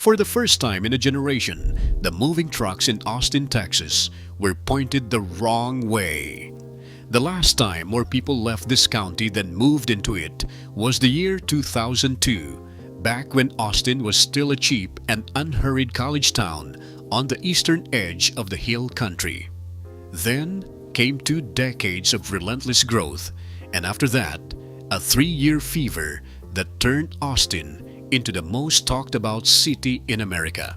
For the first time in a generation, the moving trucks in Austin, Texas were pointed the wrong way. The last time more people left this county than moved into it was the year 2002, back when Austin was still a cheap and unhurried college town on the eastern edge of the hill country. Then came 2 decades of relentless growth, and after that, a 3-year fever that turned Austin into the most talked about city in America.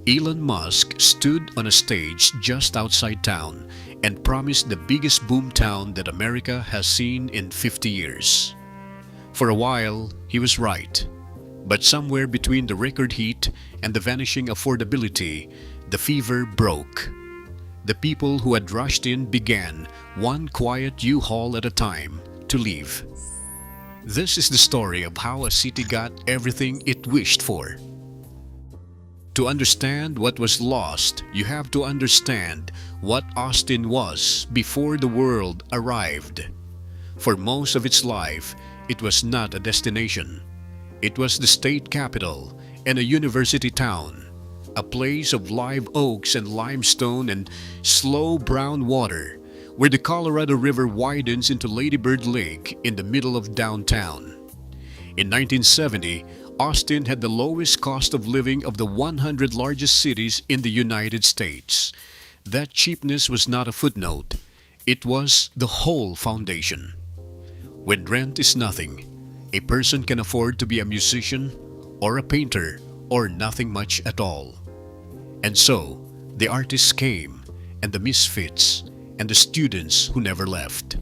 Elon Musk stood on a stage just outside town and promised the biggest boomtown that America has seen in 50 years. For a while, he was right. But somewhere between the record heat and the vanishing affordability, the fever broke. The people who had rushed in began, one quiet U-Haul at a time, to leave. This is the story of how a city got everything it wished for. To understand what was lost, you have to understand what Austin was before the world arrived. For most of its life, it was not a destination. It was the state capital and a university town, a place of live oaks and limestone and slow brown water, where the Colorado River widens into Lady Bird Lake in the middle of downtown. In 1970, Austin had the lowest cost of living of the 100 largest cities in the United States. That cheapness was not a footnote. It was the whole foundation. When rent is nothing, a person can afford to be a musician or a painter or nothing much at all. And so, the artists came, and the misfits, and the students who never left.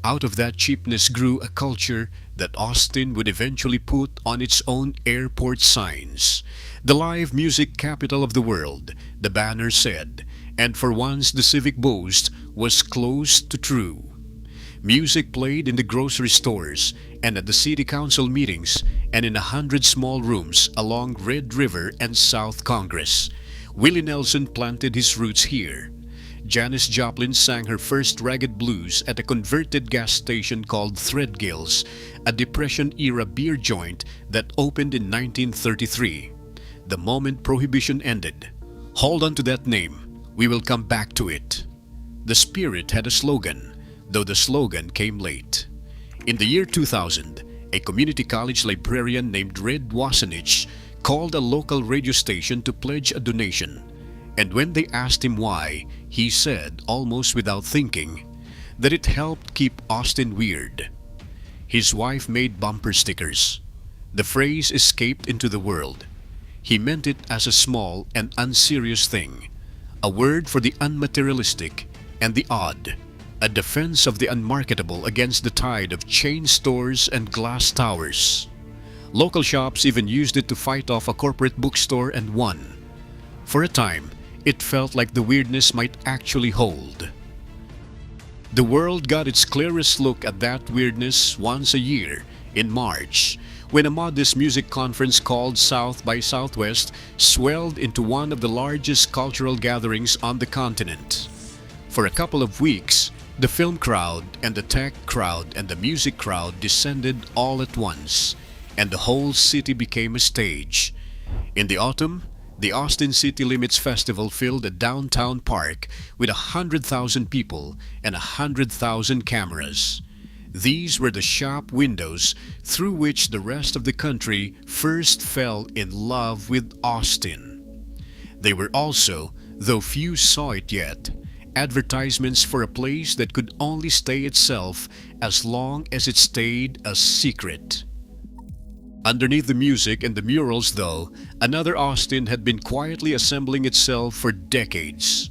Out of that cheapness grew a culture that Austin would eventually put on its own airport signs. The live music capital of the world, the banner said, and for once the civic boast was close to true. Music played in the grocery stores and at the city council meetings and in 100 small rooms along Red River and South Congress. Willie Nelson planted his roots here. Janis Joplin sang her first ragged blues at a converted gas station called Threadgill's, a Depression-era beer joint that opened in 1933. The moment Prohibition ended. Hold on to that name. We will come back to it. The Spirit had a slogan, though the slogan came late. In the year 2000, a community college librarian named Red Wasanich called a local radio station to pledge a donation. And when they asked him why, he said, almost without thinking, that it helped keep Austin weird. His wife made bumper stickers. The phrase escaped into the world. He meant it as a small and unserious thing, a word for the unmaterialistic and the odd, a defense of the unmarketable against the tide of chain stores and glass towers. Local shops even used it to fight off a corporate bookstore and won. For a time, it felt like the weirdness might actually hold. The world got its clearest look at that weirdness once a year, in March, when a modest music conference called South by Southwest swelled into one of the largest cultural gatherings on the continent. For a couple of weeks, the film crowd and the tech crowd and the music crowd descended all at once, and the whole city became a stage. In the autumn, the Austin City Limits Festival filled a downtown park with 100,000 people and 100,000 cameras. These were the shop windows through which the rest of the country first fell in love with Austin. They were also, though few saw it yet, advertisements for a place that could only stay itself as long as it stayed a secret. Underneath the music and the murals, though, another Austin had been quietly assembling itself for decades.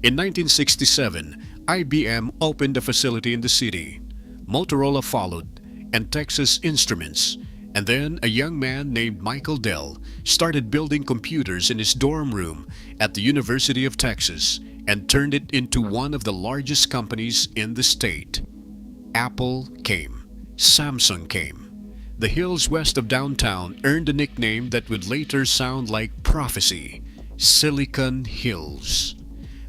In 1967, IBM opened a facility in the city. Motorola followed, and Texas Instruments. And then a young man named Michael Dell started building computers in his dorm room at the University of Texas and turned it into one of the largest companies in the state. Apple came. Samsung came. The hills west of downtown earned a nickname that would later sound like prophecy: Silicon Hills.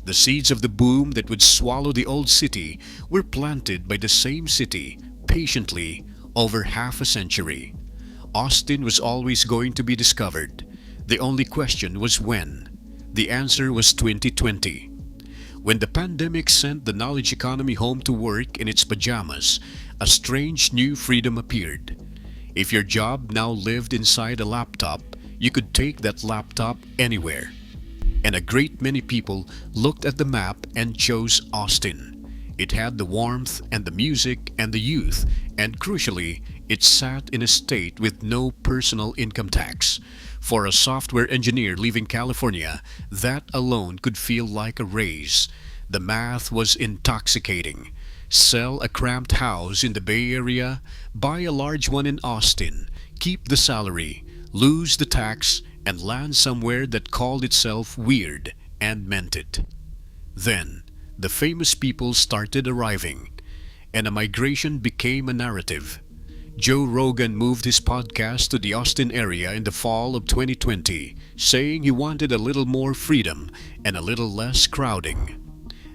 The seeds of the boom that would swallow the old city were planted by the same city patiently over half a century. Austin was always going to be discovered. The only question was when. The answer was 2020. When the pandemic sent the knowledge economy home to work in its pajamas, a strange new freedom appeared. If your job now lived inside a laptop, you could take that laptop anywhere. And a great many people looked at the map and chose Austin. It had the warmth and the music and the youth, and crucially, it sat in a state with no personal income tax. For a software engineer leaving California, that alone could feel like a raise. The math was intoxicating. Sell a cramped house in the Bay Area, buy a large one in Austin, keep the salary, lose the tax, and land somewhere that called itself weird and meant it. Then, the famous people started arriving, and a migration became a narrative. Joe Rogan moved his podcast to the Austin area in the fall of 2020, saying he wanted a little more freedom and a little less crowding.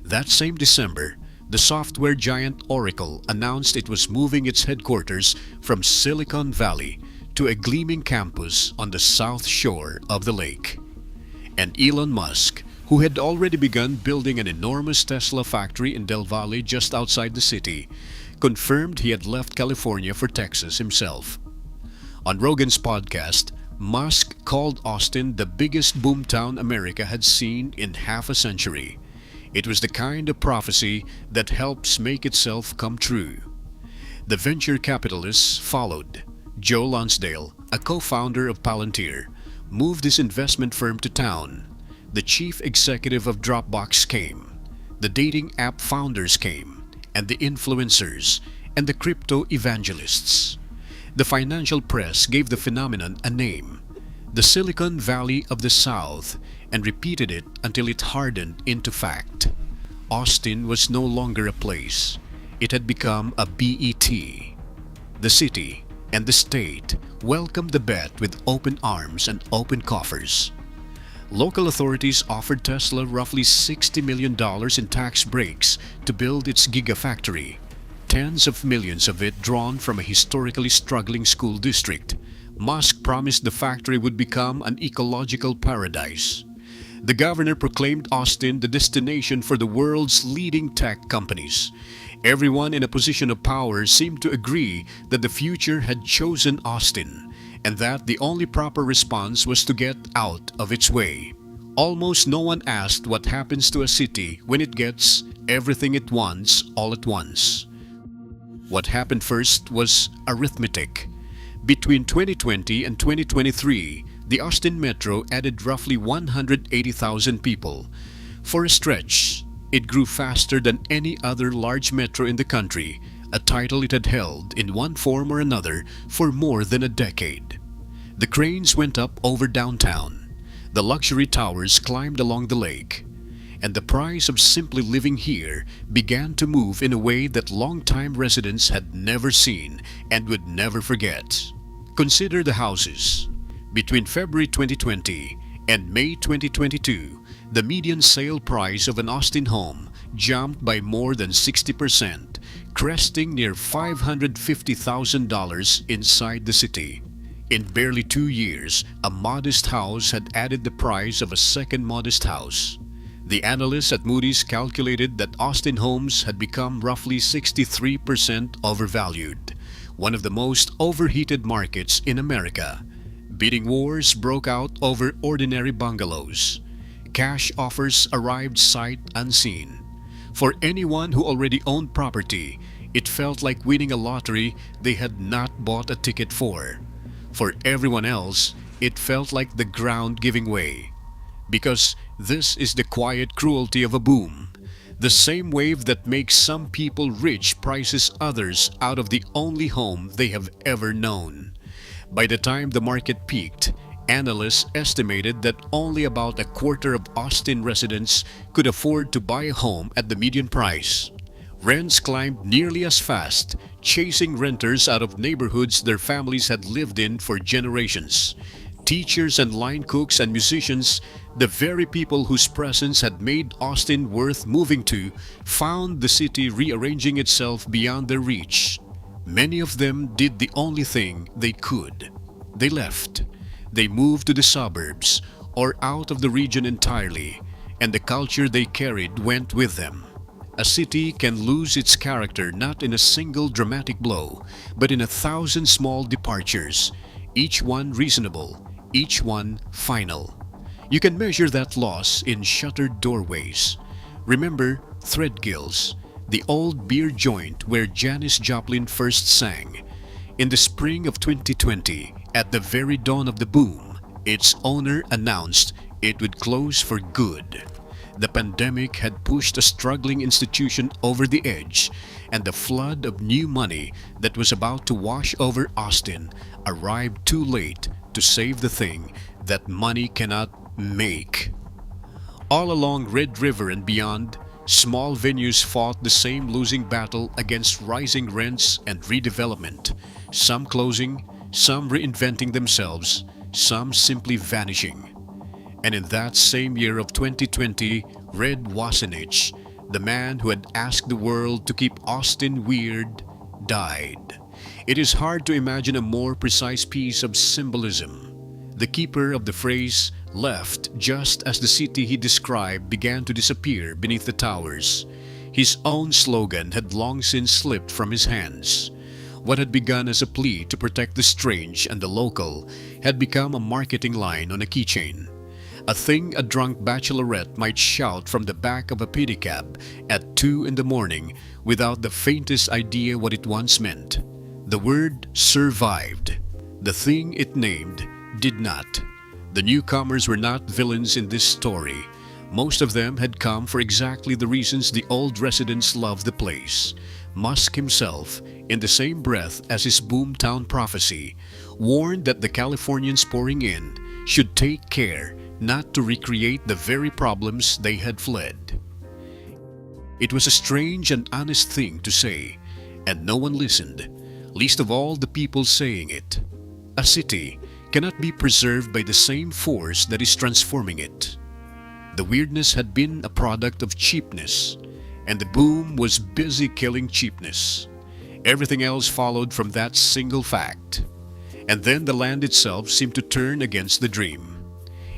That same December, the software giant Oracle announced it was moving its headquarters from Silicon Valley to a gleaming campus on the south shore of the lake. And Elon Musk, who had already begun building an enormous Tesla factory in Del Valle just outside the city, confirmed he had left California for Texas himself. On Rogan's podcast, Musk called Austin the biggest boomtown America had seen in half a century. It was the kind of prophecy that helps make itself come true. The venture capitalists followed. Joe Lonsdale, a co-founder of Palantir, moved his investment firm to town. The chief executive of Dropbox came. The dating app founders came, and the influencers, and the crypto evangelists. The financial press gave the phenomenon a name, the Silicon Valley of the South, and repeated it until it hardened into fact. Austin was no longer a place. It had become a BET. The city and the state welcomed the bet with open arms and open coffers. Local authorities offered Tesla roughly $60 million in tax breaks to build its gigafactory, tens of millions of it drawn from a historically struggling school district. Musk promised the factory would become an ecological paradise. The governor proclaimed Austin the destination for the world's leading tech companies. Everyone in a position of power seemed to agree that the future had chosen Austin, and that the only proper response was to get out of its way. Almost no one asked what happens to a city when it gets everything it wants all at once. What happened first was arithmetic. Between 2020 and 2023, the Austin Metro added roughly 180,000 people. For a stretch, it grew faster than any other large metro in the country, a title it had held in one form or another for more than a decade. The cranes went up over downtown. The luxury towers climbed along the lake. And the price of simply living here began to move in a way that longtime residents had never seen and would never forget. Consider the houses. Between February 2020 and May 2022, the median sale price of an Austin home jumped by more than 60%, cresting near $550,000 inside the city. In barely 2 years, a modest house had added the price of a second modest house. The analysts at Moody's calculated that Austin homes had become roughly 63% overvalued, one of the most overheated markets in America. Bidding wars broke out over ordinary bungalows. Cash offers arrived sight unseen. For anyone who already owned property, it felt like winning a lottery they had not bought a ticket for. For everyone else, it felt like the ground giving way. Because this is the quiet cruelty of a boom. The same wave that makes some people rich prices others out of the only home they have ever known. By the time the market peaked, analysts estimated that only about a quarter of Austin residents could afford to buy a home at the median price. Rents climbed nearly as fast, chasing renters out of neighborhoods their families had lived in for generations. Teachers and line cooks and musicians, the very people whose presence had made Austin worth moving to, found the city rearranging itself beyond their reach. Many of them did the only thing they could. They left. They moved to the suburbs or out of the region entirely, and the culture they carried went with them. A city can lose its character not in a single dramatic blow, but in 1,000 small departures, each one reasonable, each one final. You can measure that loss in shuttered doorways. Remember Threadgill's, the old beer joint where Janis Joplin first sang. In the spring of 2020, at the very dawn of the boom, its owner announced it would close for good. The pandemic had pushed a struggling institution over the edge, and the flood of new money that was about to wash over Austin arrived too late to save the thing that money cannot make. All along Red River and beyond, small venues fought the same losing battle against rising rents and redevelopment, some closing, some reinventing themselves, some simply vanishing. And in that same year of 2020, Red Wassenich, the man who had asked the world to keep Austin weird, died. It is hard to imagine a more precise piece of symbolism. The keeper of the phrase left just as the city he described began to disappear beneath the towers. His own slogan had long since slipped from his hands. What had begun as a plea to protect the strange and the local had become a marketing line on a keychain. A thing a drunk bachelorette might shout from the back of a pedicab at 2 in the morning without the faintest idea what it once meant. The word survived. The thing it named did not. The newcomers were not villains in this story. Most of them had come for exactly the reasons the old residents loved the place. Musk himself, in the same breath as his boomtown prophecy, warned that the Californians pouring in should take care not to recreate the very problems they had fled. It was a strange and honest thing to say, and no one listened, least of all the people saying it. A city cannot be preserved by the same force that is transforming it. The weirdness had been a product of cheapness, and the boom was busy killing cheapness. Everything else followed from that single fact. And then the land itself seemed to turn against the dream.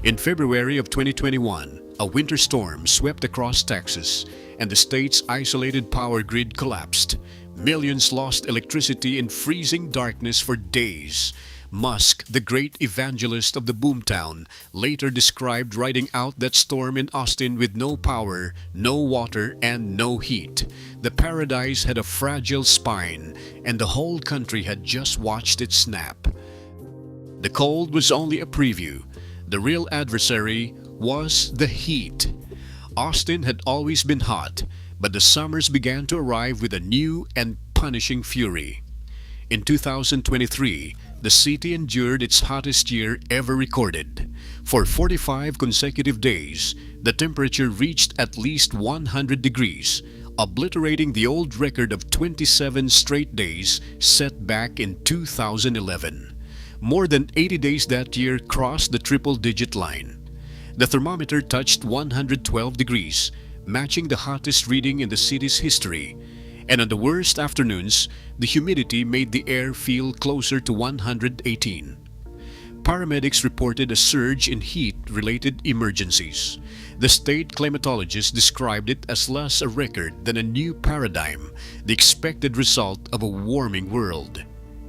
In February of 2021, a winter storm swept across Texas, and the state's isolated power grid collapsed. Millions lost electricity in freezing darkness for days. Musk, the great evangelist of the boomtown, later described riding out that storm in Austin with no power, no water, and no heat. The paradise had a fragile spine, and the whole country had just watched it snap. The cold was only a preview. The real adversary was the heat. Austin had always been hot, but the summers began to arrive with a new and punishing fury. In 2023, the city endured its hottest year ever recorded. For 45 consecutive days, the temperature reached at least 100 degrees, obliterating the old record of 27 straight days set back in 2011. More than 80 days that year crossed the triple-digit line. The thermometer touched 112 degrees, matching the hottest reading in the city's history. And on the worst afternoons, the humidity made the air feel closer to 118. Paramedics reported a surge in heat-related emergencies. The state climatologist described it as less a record than a new paradigm, the expected result of a warming world.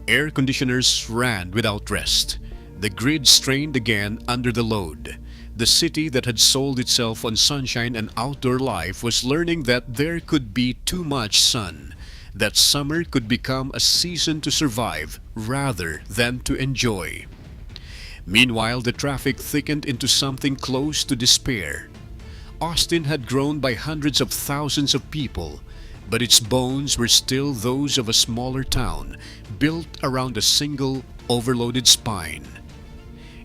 Air conditioners ran without rest. The grid strained again under the load. The city that had sold itself on sunshine and outdoor life was learning that there could be too much sun, that summer could become a season to survive rather than to enjoy. Meanwhile, the traffic thickened into something close to despair. Austin had grown by hundreds of thousands of people, but its bones were still those of a smaller town built around a single overloaded spine.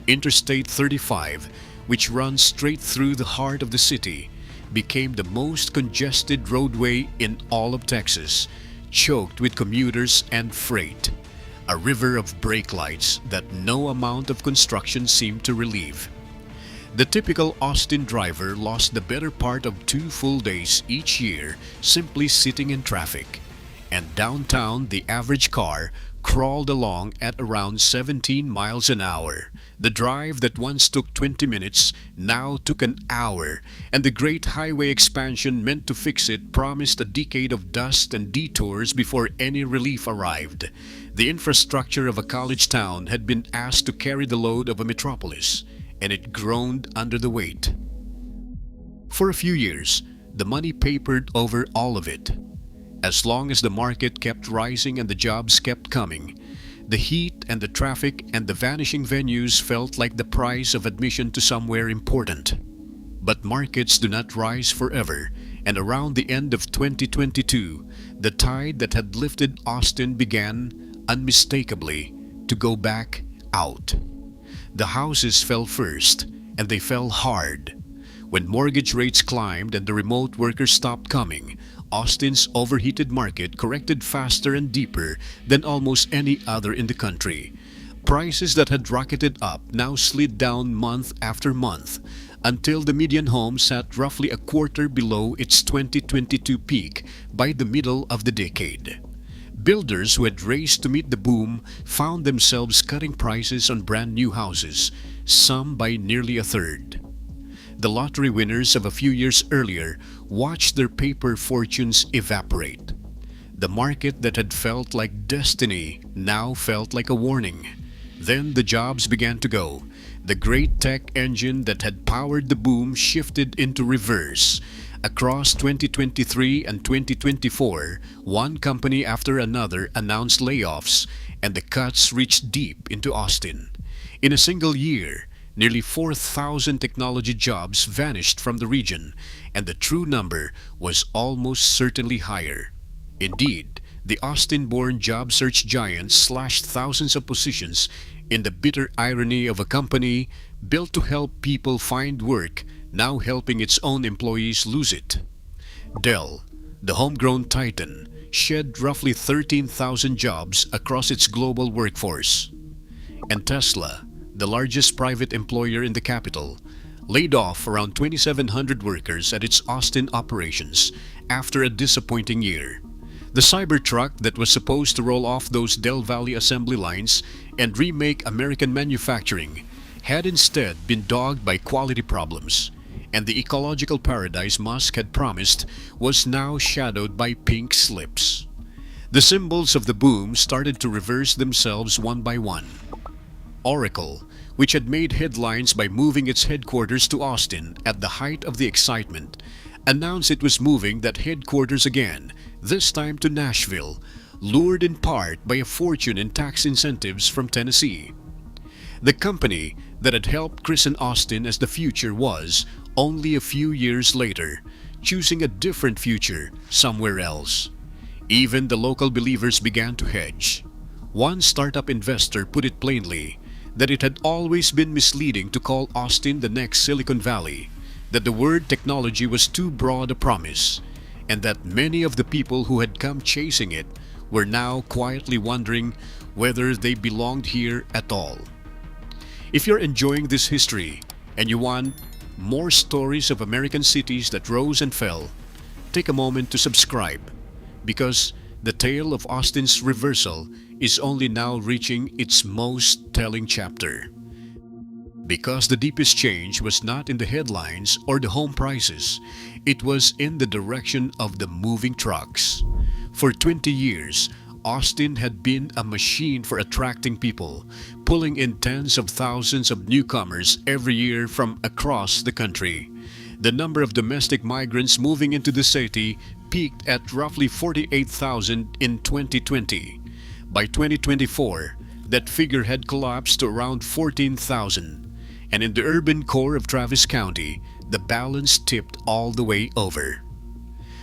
Interstate 35, which runs straight through the heart of the city, became the most congested roadway in all of Texas, choked with commuters and freight, a river of brake lights that no amount of construction seemed to relieve. The typical Austin driver lost the better part of 2 full days each year simply sitting in traffic, and downtown the average car crawled along at around 17 miles an hour. The drive that once took 20 minutes now took an hour, and the great highway expansion meant to fix it promised a decade of dust and detours before any relief arrived. The infrastructure of a college town had been asked to carry the load of a metropolis, and it groaned under the weight. For a few years, the money papered over all of it. As long as the market kept rising and the jobs kept coming, the heat and the traffic and the vanishing venues felt like the price of admission to somewhere important. But markets do not rise forever, and around the end of 2022, the tide that had lifted Austin began, unmistakably, to go back out. The houses fell first, and they fell hard. When mortgage rates climbed and the remote workers stopped coming, Austin's overheated market corrected faster and deeper than almost any other in the country. Prices that had rocketed up now slid down month after month until the median home sat roughly a quarter below its 2022 peak by the middle of the decade. Builders who had raced to meet the boom found themselves cutting prices on brand new houses, some by nearly a third. The lottery winners of a few years earlier watched their paper fortunes evaporate. The market that had felt like destiny now felt like a warning. Then the jobs began to go. The great tech engine that had powered the boom shifted into reverse. Across 2023 and 2024, one company after another announced layoffs, and the cuts reached deep into Austin. In a single year, nearly 4,000 technology jobs vanished from the region, and the true number was almost certainly higher. Indeed, the Austin-born job search giant slashed thousands of positions in the bitter irony of a company built to help people find work, now helping its own employees lose it. Dell, the homegrown titan, shed roughly 13,000 jobs across its global workforce. And Tesla, the largest private employer in the capital, laid off around 2,700 workers at its Austin operations after a disappointing year. The Cybertruck that was supposed to roll off those Del Valley assembly lines and remake American manufacturing had instead been dogged by quality problems, and the ecological paradise Musk had promised was now shadowed by pink slips. The symbols of the boom started to reverse themselves one by one. Oracle, which had made headlines by moving its headquarters to Austin at the height of the excitement, announced it was moving that headquarters again, this time to Nashville, lured in part by a fortune in tax incentives from Tennessee. The company that had helped christen Austin as the future was, only a few years later, choosing a different future somewhere else. Even the local believers began to hedge. One startup investor put it plainly, that it had always been misleading to call Austin the next Silicon Valley, that the word technology was too broad a promise, and that many of the people who had come chasing it were now quietly wondering whether they belonged here at all. If you're enjoying this history and you want more stories of American cities that rose and fell, take a moment to subscribe, because the tale of Austin's reversal is only now reaching its most telling chapter. Because the deepest change was not in the headlines or the home prices, it was in the direction of the moving trucks. For 20 years, Austin had been a machine for attracting people, pulling in tens of thousands of newcomers every year from across the country. The number of domestic migrants moving into the city peaked at roughly 48,000 in 2020. By 2024, that figure had collapsed to around 14,000. And in the urban core of Travis County, the balance tipped all the way over.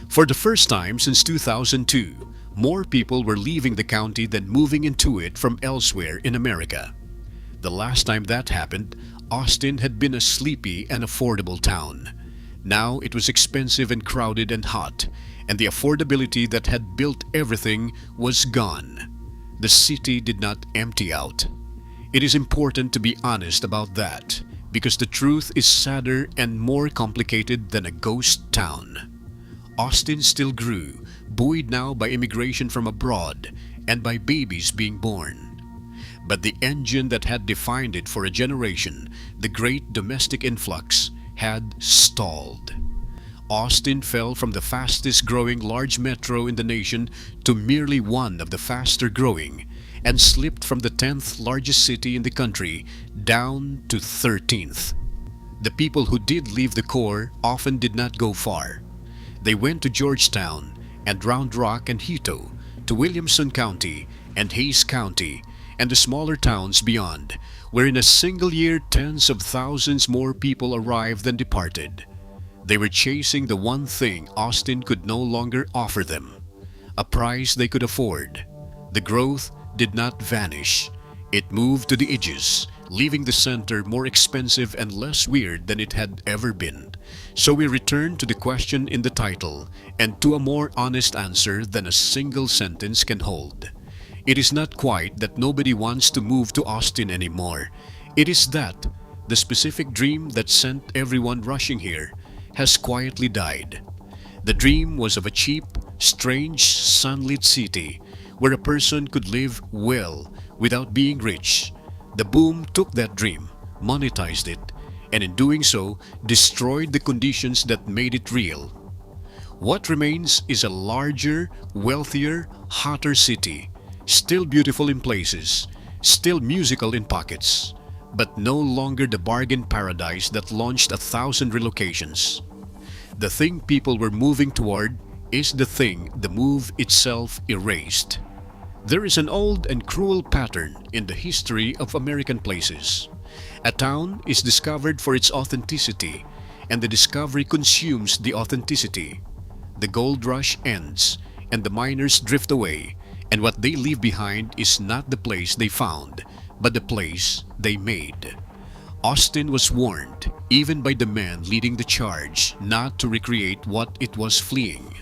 For the first time since 2002, more people were leaving the county than moving into it from elsewhere in America. The last time that happened, Austin had been a sleepy and affordable town. Now it was expensive and crowded and hot, and the affordability that had built everything was gone. The city did not empty out. It is important to be honest about that, because the truth is sadder and more complicated than a ghost town. Austin still grew, buoyed now by immigration from abroad, and by babies being born. But the engine that had defined it for a generation, the great domestic influx, had stalled. Austin fell from the fastest growing large metro in the nation to merely one of the faster growing, and slipped from the 10th largest city in the country down to 13th. The people who did leave the core often did not go far. They went to Georgetown and Round Rock and Hito, to Williamson County and Hayes County, and the smaller towns beyond, where in a single year tens of thousands more people arrived than departed. They were chasing the one thing Austin could no longer offer them, a price they could afford. The growth did not vanish. It moved to the edges, leaving the center more expensive and less weird than it had ever been. So we return to the question in the title, and to a more honest answer than a single sentence can hold. It is not quite that nobody wants to move to Austin anymore. It is that the specific dream that sent everyone rushing here has quietly died. The dream was of a cheap, strange, sunlit city where a person could live well without being rich. The boom took that dream, monetized it, and in doing so, destroyed the conditions that made it real. What remains is a larger, wealthier, hotter city, still beautiful in places, still musical in pockets, but no longer the bargain paradise that launched 1,000 relocations. The thing people were moving toward is the thing the move itself erased. There is an old and cruel pattern in the history of American places. A town is discovered for its authenticity, and the discovery consumes the authenticity. The gold rush ends, and the miners drift away, and what they leave behind is not the place they found, but the place they made. Austin was warned, even by the man leading the charge, not to recreate what it was fleeing.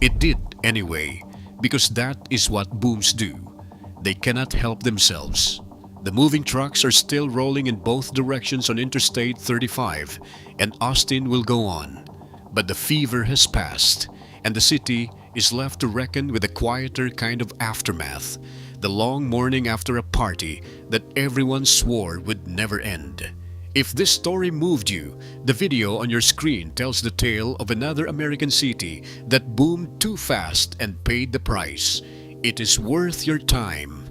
It did anyway, because that is what booms do. They cannot help themselves. The moving trucks are still rolling in both directions on Interstate 35, and Austin will go on. But the fever has passed, and the city is left to reckon with a quieter kind of aftermath, the long morning after a party that everyone swore would never end. If this story moved you, the video on your screen tells the tale of another American city that boomed too fast and paid the price. It is worth your time.